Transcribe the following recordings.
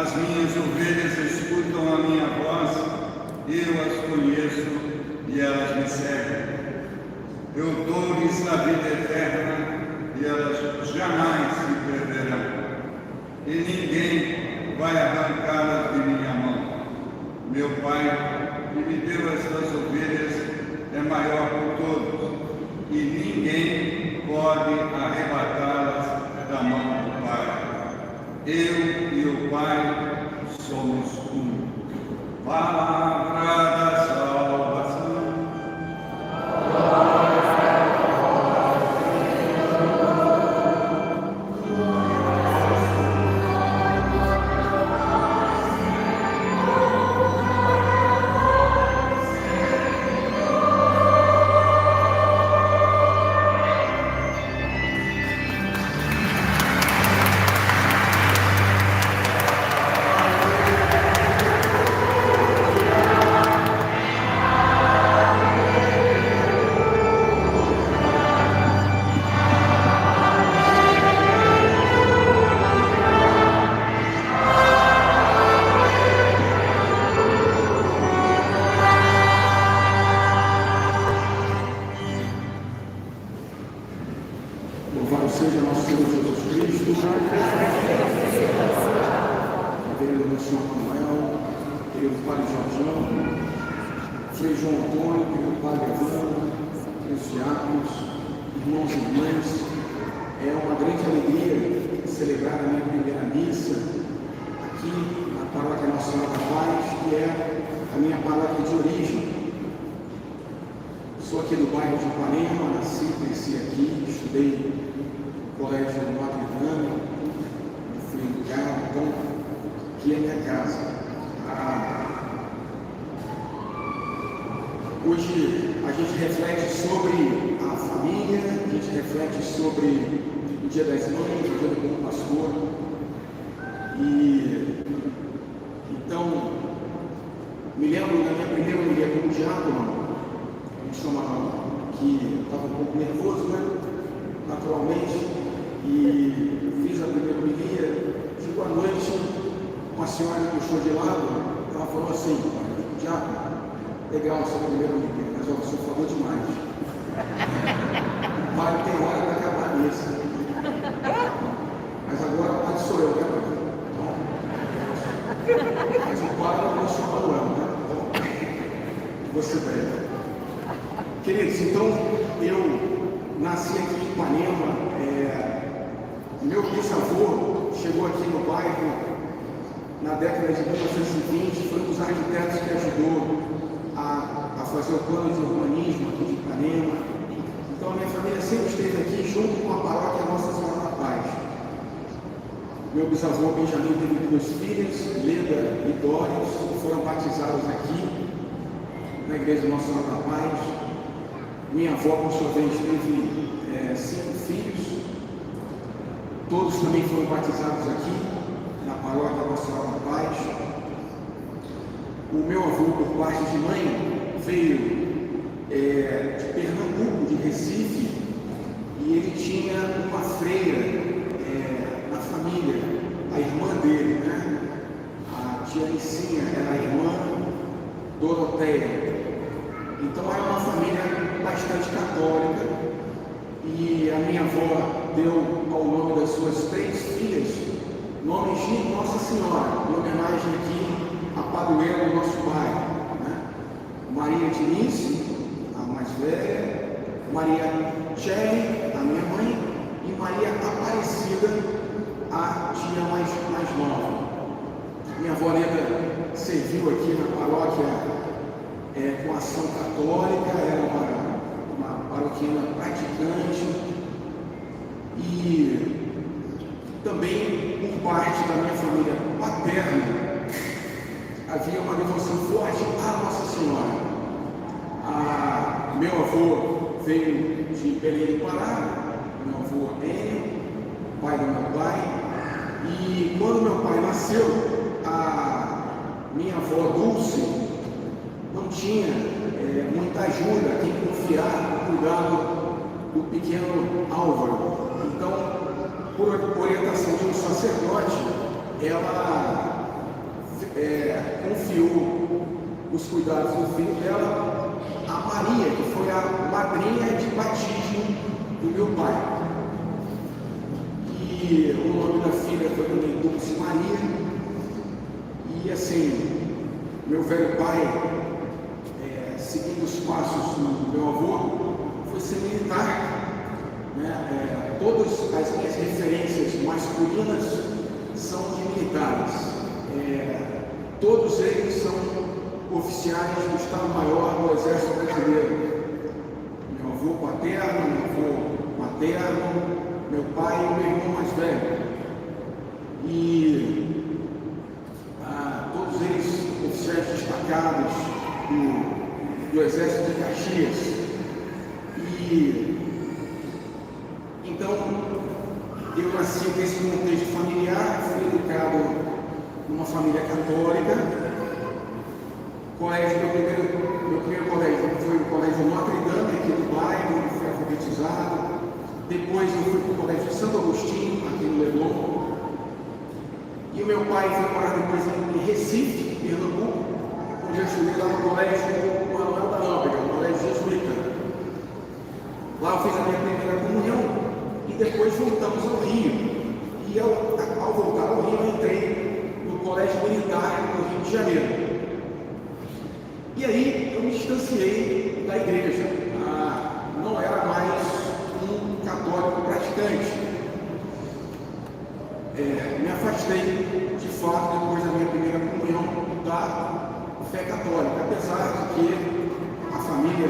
As minhas ovelhas escutam a minha voz, eu as conheço e elas me seguem. Eu dou-lhes a vida eterna e elas jamais se perderão. E ninguém vai arrancá-las de minha mão. Meu Pai, que me deu estas ovelhas, é maior por todos, e ninguém pode arrebatá-las da mão do Pai. Eu e o Pai somos um. Palavra da salvação. Louvado seja nosso Senhor Jesus Cristo, querido meu Senhor Manuel, querido Padre Jorjão, Frei João Antônio, querido Padre Evandro, queridos diáconos, irmãos e irmãs, é uma grande alegria celebrar a minha primeira missa aqui na paróquia Nossa Senhora da Paz, que é a minha paróquia de origem. Sou aqui do bairro de Ipanema, nasci, cresci aqui, estudei no colégio do Madre Dama, fui educado, então aqui é minha casa. Hoje a gente reflete sobre a família, a gente reflete sobre o Dia das Mães, o Dia do Bom Pastor. E então me lembro da minha primeira homilia como diácono, que estava um pouco nervoso, né? Naturalmente, e fiz a primeira homilia. Chegou à noite, uma senhora me puxou de lado, ela falou assim: diácono, legal essa primeira homilia, mas o senhor falou demais. O padre tem hora para acabar a missa. Mas agora o padre sou eu, né, padre? Então, mas o padre é o senhor Manuel, né? Então, você breve. Queridos, então eu nasci aqui em Ipanema. Meu bisavô chegou aqui no bairro na década de 1920, foi um dos arquitetos que ajudou a fazer o plano de urbanismo aqui de Ipanema. Então a minha família sempre esteve aqui junto com a paróquia Nossa Senhora da Paz. Meu bisavô Benjamin teve 2 filhas, Leda e Doris, que foram batizados aqui na igreja Nossa Senhora da Paz. Minha avó, por sua vez, teve 5 filhos, todos também foram batizados aqui, na paróquia Nossa Senhora da Paz. O meu avô, por parte de mãe, veio de Pernambuco, de Recife, e ele tinha uma freira na família, a irmã dele, né? A tia Licinha era a irmã Doroteia. Então era uma família bastante católica, e a minha avó deu ao nome das suas 3 filhas nomes de Nossa Senhora, em homenagem aqui à padroeira do nosso bairro, né? Maria Dinice, a mais velha, Maria Tchelle, a minha mãe, e Maria Aparecida, a tia mais nova. Minha avó Leda serviu aqui na paróquia com ação católica, era uma paroquiana praticante, e também por parte da minha família paterna havia uma devoção forte à Nossa Senhora. Meu avô veio de Belém do Pará, meu avô Enio, pai do meu pai, e quando meu pai nasceu, a minha avó Dulce não tinha muita ajuda, quem confiar no cuidado do pequeno Álvaro. Então, por orientação de um sacerdote, ela confiou os cuidados do filho dela a Maria, que foi a madrinha de batismo do meu pai. E o nome da filha foi também Dulce Maria. E assim, meu velho pai, seguindo os passos do meu avô, foi ser militar. Todas as minhas referências masculinas são de militares. Todos eles são oficiais do Estado-Maior do Exército Brasileiro. Meu avô paterno, meu avô materno, meu pai e meu irmão mais velho. E todos eles oficiais destacados do Exército de Caxias. E então eu nasci nesse contexto familiar, fui educado numa família católica. Meu primeiro colégio foi o Colégio Notre Dame, aqui do bairro, onde fui alfabetizado. Depois eu fui para o Colégio Santo Agostinho, aqui no Leblon. E o meu pai foi morar depois em Recife, Pernambuco, onde eu estudei lá no Colégio Manuel da Lâmpada, no Colégio Jesuíta. Lá eu fiz a minha primeira comunhão e depois voltamos ao Rio. E ao voltar ao Rio, eu entrei no Colégio Militar no Rio de Janeiro. E aí eu me distanciei da igreja. Não era mais um católico praticante. Me afastei, de fato, depois da minha primeira comunhão, da fé católica, apesar de que a família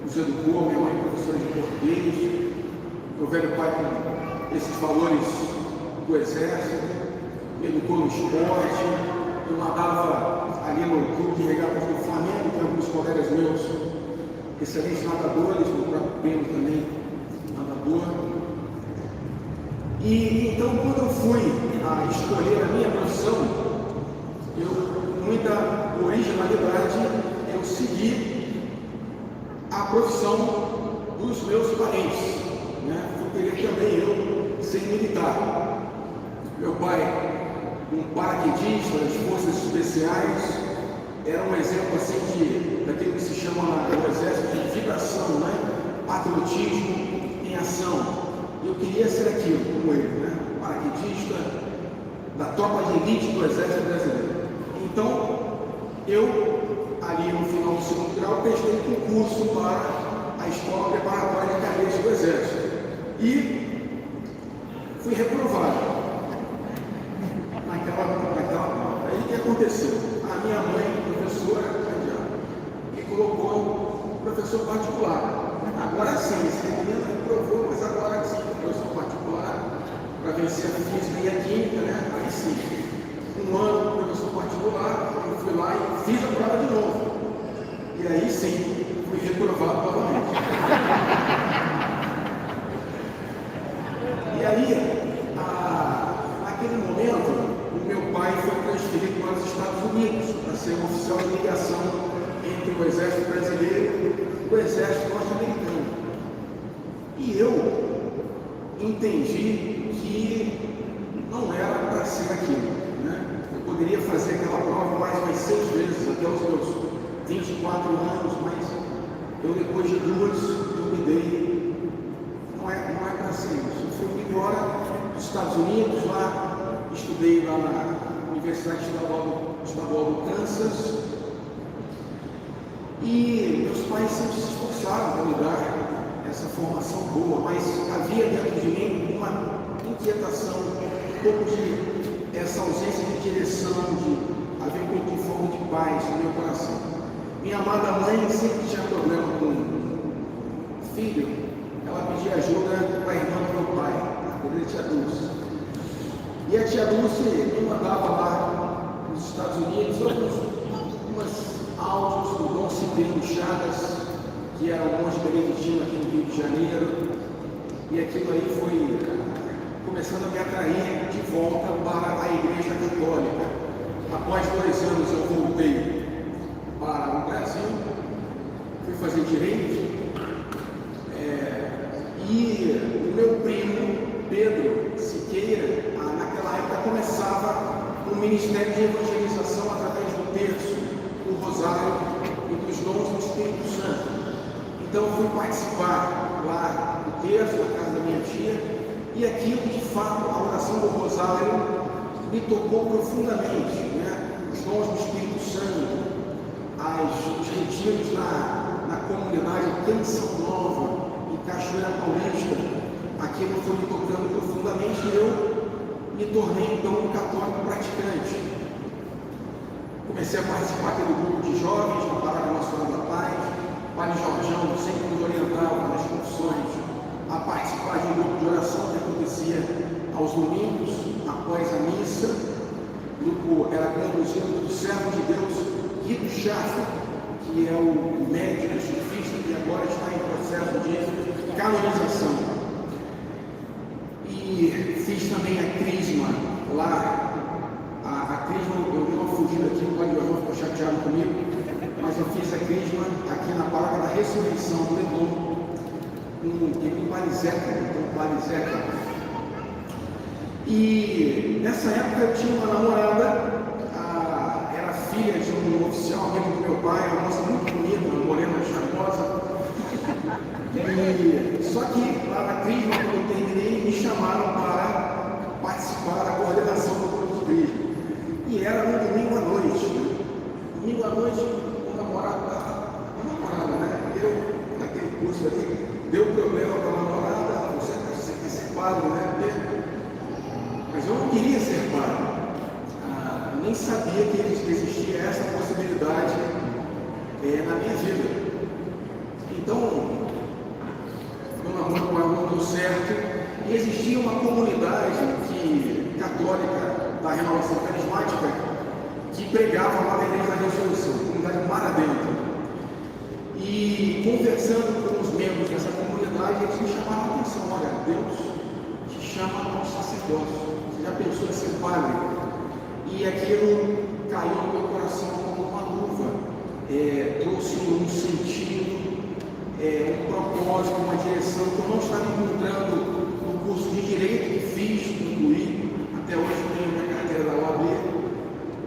nos educou, minha mãe professora de português, meu velho pai com esses valores do exército, me educou no esporte. Eu nadava ali no clube de regatas do Flamengo, tem alguns colegas meus, excelentes nadadores, meu próprio primo também, nadador. E então, quando eu fui escolher a minha profissão, com muita originalidade, eu segui a profissão dos meus parentes. Eu queria também eu ser militar. Meu pai, um paraquedista das forças especiais, era um exemplo assim daquilo que se chama no exército de vibração, patriotismo em ação. Eu queria ser aquilo, como ele, paraquedista da tropa de elite do Exército Brasileiro. Então, eu, ali no final do segundo grau, prestei concurso para a Escola Preparatória de Cadetes do Exército. E fui reprovado. Aí o que aconteceu? A minha mãe, professora, me colocou professor particular. Agora sim, esse menino reprovou, mas agora sim, professor particular, para vencer a física e a química, Aí sim, um ano professor particular, eu fui lá e fiz a prova de novo. E aí sim, fui reprovado novamente. E aí, naquele momento, o meu pai foi transferido para os Estados Unidos para ser um oficial de ligação entre o Exército Brasileiro e o Exército Norte-Americano. E eu entendi que não era para ser aquilo. Eu poderia fazer aquela prova mais umas 6 vezes até os meus 24 anos, mas eu depois de 2 eu me dei. Não é para ser isso. Eu fui embora dos Estados Unidos, lá estudei lá na Universidade Estadual do Kansas. E meus pais sempre se esforçaram para me dar essa formação boa, mas havia dentro de mim uma inquietação, um pouco de essa ausência de direção, de haver um pouco de forma de paz no meu coração. Minha amada mãe sempre tinha problema com o filho, ela pedia ajuda para a irmã do meu pai, a tia Dulce. E a tia Dulce me mandava lá nos Estados Unidos alguns áudios do Dom Cipriano Chagas, que era um monge beneditino aqui no Rio de Janeiro, e aquilo aí foi começando a me atrair de volta para a Igreja Católica. Após 2 anos eu voltei para o Brasil, fui fazer Direito, e o meu primo, Pedro Siqueira, naquela época começava um ministério de evangelização Então fui participar lá do terço, na casa da minha tia, e aquilo, de fato, a oração do Rosário me tocou profundamente, né? Os dons do Espírito Santo, os retiros na comunidade Canção Nova, em Cachoeira Paulista, aquilo foi me tocando profundamente e eu me tornei então um católico praticante. Comecei a participar aqui do grupo de jovens, na Paróquia Nossa Senhora da Paz. O Padre Jorjão sempre nos orientava nas confissões a participar de um grupo de oração que acontecia aos domingos, após a missa. O grupo era conduzido pelo servo de Deus, Guido Schaffer, que é o médico surfista que agora está em processo de canonização. E fiz também a crisma lá. A crisma, eu dei uma fugida aqui, o Padre Jorjão ficou chateado comigo, mas eu fiz a crisma aqui na Paróquia da Ressurreição do Leblon, em Parizeca. E nessa época eu tinha uma namorada, era filha de um oficial amigo do meu pai, uma moça muito bonita, uma morena charmosa. Só que lá na crisma, quando eu terminei, me chamaram para participar da coordenação do grupo de crisma. E era no domingo à noite. Domingo à noite, o namorada, né? Eu, naquele curso ali, deu problema com a namorada, você quer ser padre, né? Mas eu não queria ser padre. Eu nem sabia que existia essa possibilidade na minha vida. Então, meu namoro com ela não deu certo. E existia uma comunidade católica da Renovação Carismática que pregava lá na Igreja da Ressurreição, comunidade Mar Adentro. E conversando com os membros dessa comunidade, eles me chamaram a atenção: olha, Deus te chama ao sacerdócio. Você já pensou em ser padre? E aquilo caiu no meu coração como uma luva, trouxe um sentido, um propósito, uma direção que eu não estava encontrando no curso de Direito que fiz, concluí. Até hoje tenho minha carteira da OAB,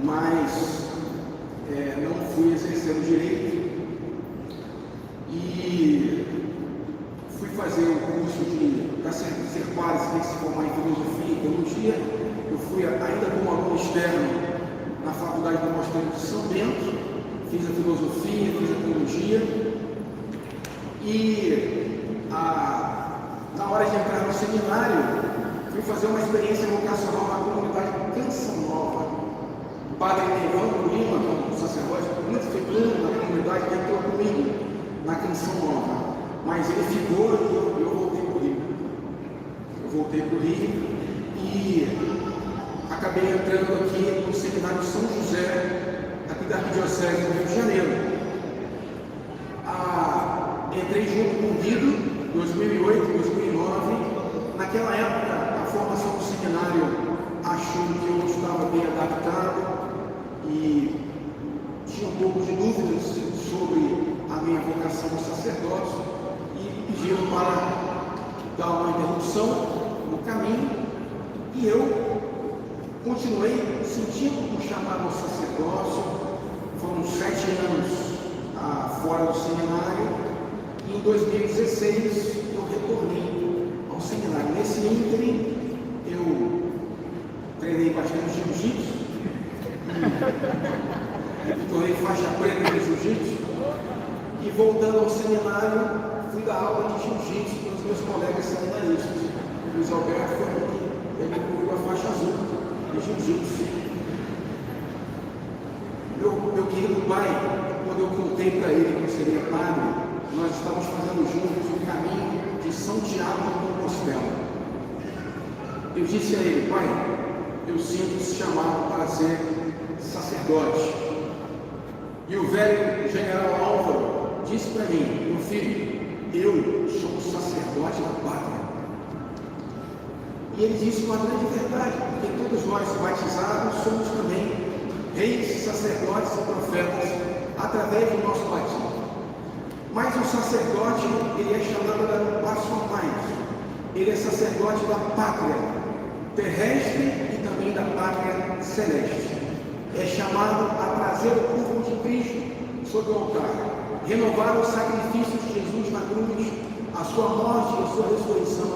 mas não fui exercendo direito. E fui fazer o curso para ser padre, você tem que se formar em filosofia e teologia. Eu fui ainda como aluno externo na Faculdade do Mosteiro de São Bento, fiz a filosofia, fiz a teologia. E na hora de entrar no seminário, fui fazer uma experiência vocacional na comunidade Canção Nova. O padre Evandro Lima, como sacerdote muito feminino na comunidade, entrou comigo na Canção Nova. Mas ele ficou e eu voltei para o Rio. Eu voltei para o Rio e acabei entrando aqui no Seminário São José, aqui da Arquidiocese do Rio de Janeiro. Entrei junto com o Guido, 2008, 2009. Naquela época, a formação do seminário achou que eu estava bem adaptado e tinha um pouco de dúvidas sobre a minha vocação ao sacerdócio e pediram para dar uma interrupção no caminho, e eu continuei sentindo o chamado ao sacerdócio. Foram 7 anos fora do seminário, e em 2016 eu retornei ao seminário. Nesse ínterim, eu treinei bastante jiu-jitsu, me tornei faixa preta de jiu-jitsu, e voltando ao seminário, fui dar aula de jiu-jitsu para os meus colegas seminaristas. O Luiz Alberto foi ele cobriu a faixa azul de jiu-jitsu. Meu querido pai, quando eu contei para ele que eu seria padre, nós estávamos fazendo juntos o caminho de São Tiago de Compostela. Eu disse a ele: pai, eu sinto esse chamado para ser sacerdote. E o velho general Álvaro disse para mim: meu filho, eu sou o sacerdote da pátria. E ele disse uma grande verdade, porque todos nós batizados somos também reis, sacerdotes e profetas através do nosso batismo. Mas o sacerdote, ele é chamado a dar um passo a mais. Ele é sacerdote da pátria terrestre e também da pátria celeste. É chamado a trazer o corpo de Cristo sobre o altar, renovar o sacrifício de Jesus na cruz, a sua morte e a sua ressurreição,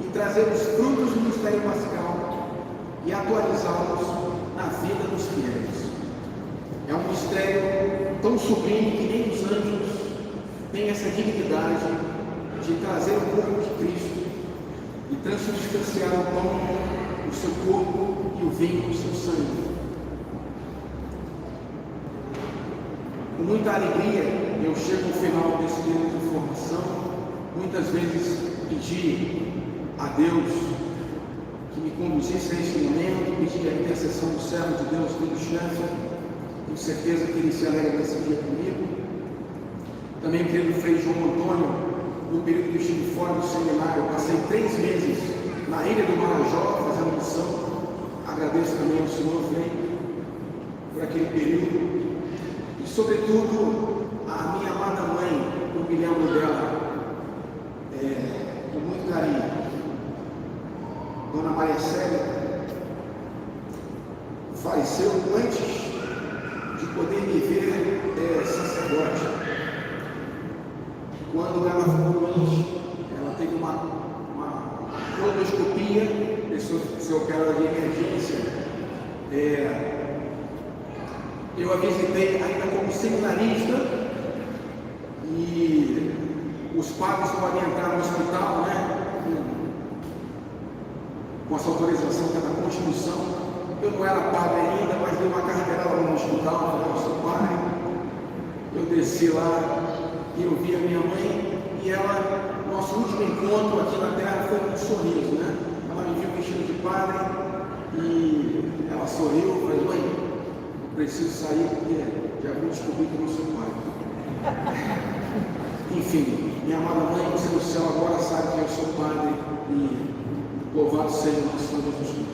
e trazer os frutos do mistério pascal e atualizá-los na vida dos fiéis. É um mistério tão sublime que nem os anjos têm essa dignidade de trazer o corpo de Cristo e transubstanciar o pão, o seu corpo, e o vinho, o seu sangue. Com muita alegria, eu chego ao final desse tempo de formação. Muitas vezes pedi a Deus que me conduzisse a esse momento, pedi a intercessão do servo de Deus, do chefe. Tenho certeza que ele se alegra nesse dia comigo. Também o querido Frei João Antônio, no período que eu estive fora do seminário, eu passei 3 meses na ilha do Marajó fazendo missão. Agradeço também ao senhor Frei por aquele período. E sobretudo a minha amada mãe, eu me lembro dela com muito carinho, Dona Maria Célia, faleceu antes de poder me ver sacerdote. Quando ela ficou doente, ela teve uma colposcopia, ser operada de emergência. Eu a visitei ainda como seminarista, e os padres podem entrar no hospital, com essa autorização que é da Constituição. Eu não era padre ainda, mas dei uma carteirada no hospital, falei: eu sou padre. Eu desci lá e eu vi a minha mãe, e ela, nosso último encontro aqui na terra foi com um sorriso, Ela me viu vestido de padre e ela sorriu. Eu falei: mãe, eu preciso sair porque já vou descobrir que eu não sou padre. Enfim, minha amada mãe, você no céu agora sabe que eu sou padre, e louvado seja o nosso Senhor Jesus Cristo.